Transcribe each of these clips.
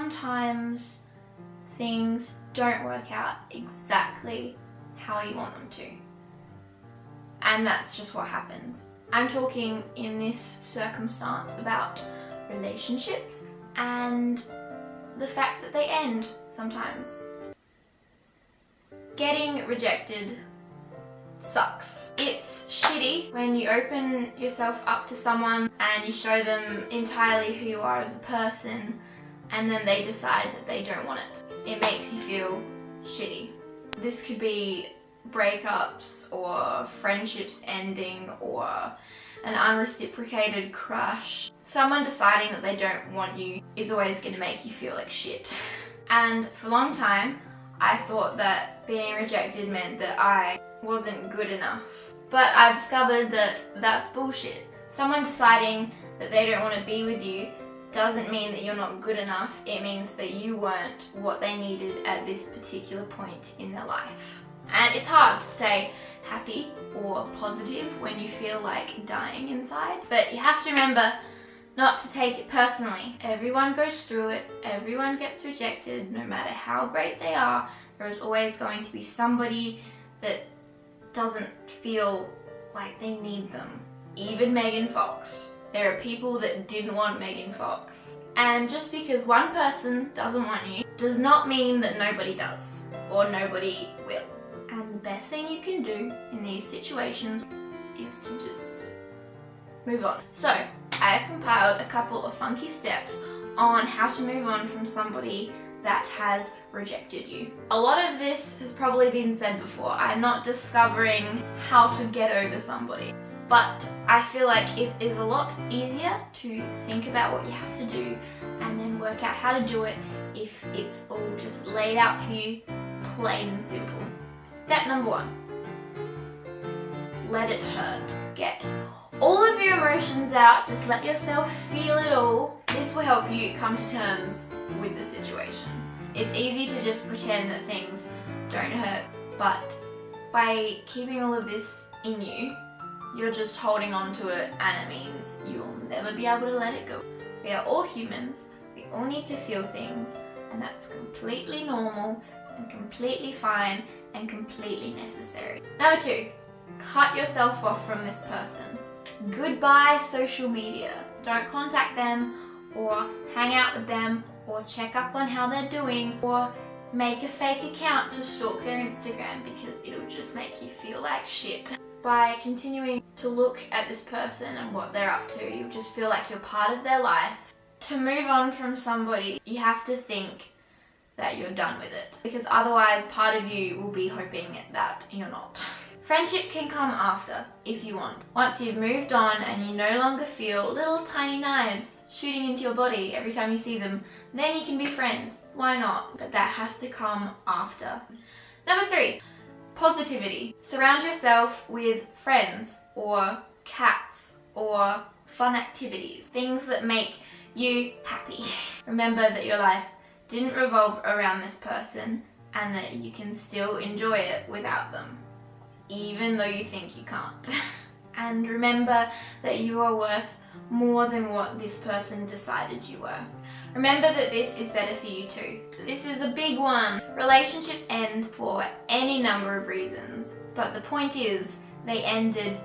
sometimes things don't work out exactly how you want them to. And that's just what happens. I'm talking in this circumstance about relationships and the fact that they end sometimes. Getting rejected sucks. It's shitty when you open yourself up to someone and you show them entirely who you are as a person and then they decide that they don't want it. It makes you feel shitty. This could be breakups or friendships ending or an unreciprocated crush. Someone deciding that they don't want you is always going to make you feel like shit. And for a long time, I thought that being rejected meant that I wasn't good enough. But I've discovered that that's bullshit. Someone deciding that they don't want to be with you doesn't mean that you're not good enough. It means that you weren't what they needed at this particular point in their life. And it's hard to stay happy or positive when you feel like dying inside. But you have to remember not to take it personally. Everyone goes through it. Everyone gets rejected. No matter how great they are, there is always going to be somebody that doesn't feel like they need them. Even Megan Fox. There are people that didn't want Megan Fox. And just because one person doesn't want you does not mean that nobody does or nobody will. And the best thing you can do in these situations is to just move on. So I have compiled a couple of funky steps on how to move on from somebody that has rejected you. A lot of this has probably been said before. I'm not discovering how to get over somebody. But I feel like it is a lot easier to think about what you have to do and then work out how to do it if it's all just laid out for you, plain and simple. Step number 1. Let it hurt. Get all of your emotions out, just let yourself feel it all. This will help you come to terms with the situation. It's easy to just pretend that things don't hurt, but by keeping all of this in you, you're just holding on to it and it means you'll never be able to let it go. We are all humans, we all need to feel things, and that's completely normal and completely fine and completely necessary. Number 2, cut yourself off from this person. Goodbye social media. Don't contact them or hang out with them or check up on how they're doing or make a fake account to stalk their Instagram because it'll just make you feel like shit. By continuing to look at this person and what they're up to, you'll just feel like you're part of their life. To move on from somebody, you have to think that you're done with it, because otherwise part of you will be hoping that you're not. Friendship can come after, if you want. Once you've moved on and you no longer feel little tiny knives shooting into your body every time you see them, then you can be friends. Why not? But that has to come after. Number 3, positivity. Surround yourself with friends or cats or fun activities, things that make you happy. Remember that your life didn't revolve around this person and that you can still enjoy it without them, even though you think you can't. And remember that you are worth more than what this person decided you were. Remember that this is better for you too. This is a big one. Relationships end for any number of reasons, but the point is they ended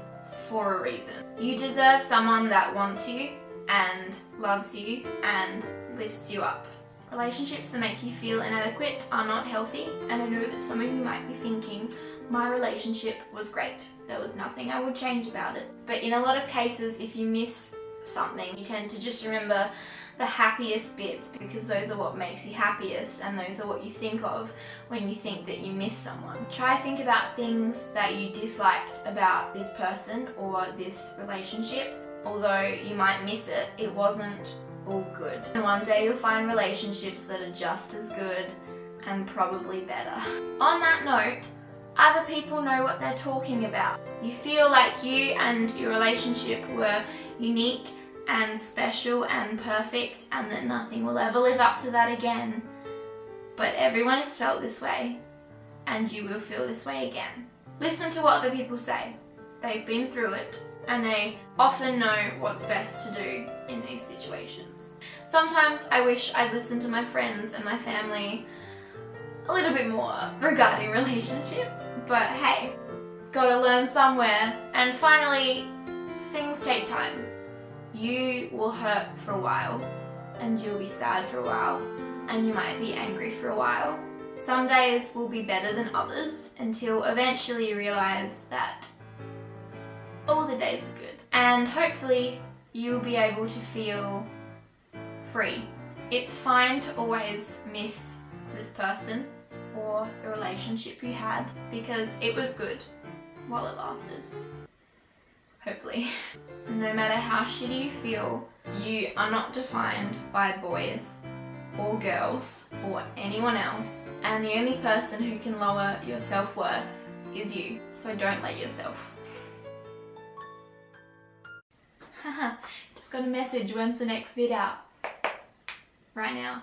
for a reason. You deserve someone that wants you and loves you and lifts you up. Relationships that make you feel inadequate are not healthy, and I know that some of you might be thinking, my relationship was great. There was nothing I would change about it. But in a lot of cases, if you miss something, you tend to just remember the happiest bits because those are what makes you happiest and those are what you think of when you think that you miss someone. Try to think about things that you disliked about this person or this relationship. Although you might miss it, it wasn't all good. And one day you'll find relationships that are just as good and probably better. On that note, other people know what they're talking about. You feel like you and your relationship were unique and special and perfect and that nothing will ever live up to that again. But everyone has felt this way and you will feel this way again. Listen to what other people say. They've been through it and they often know what's best to do in these situations. Sometimes I wish I'd listened to my friends and my family a little bit more regarding relationships, but hey, gotta learn somewhere. And finally, things take time. You will hurt for a while, and you'll be sad for a while, and you might be angry for a while. Some days will be better than others until eventually you realize that all the days are good. And hopefully you'll be able to feel free. It's fine to always miss this person or the relationship you had because it was good while it lasted. Hopefully. No matter how shitty you feel, you are not defined by boys or girls or anyone else, and the only person who can lower your self-worth is you. So don't let yourself. Haha, just got a message, when's the next vid out? Right now.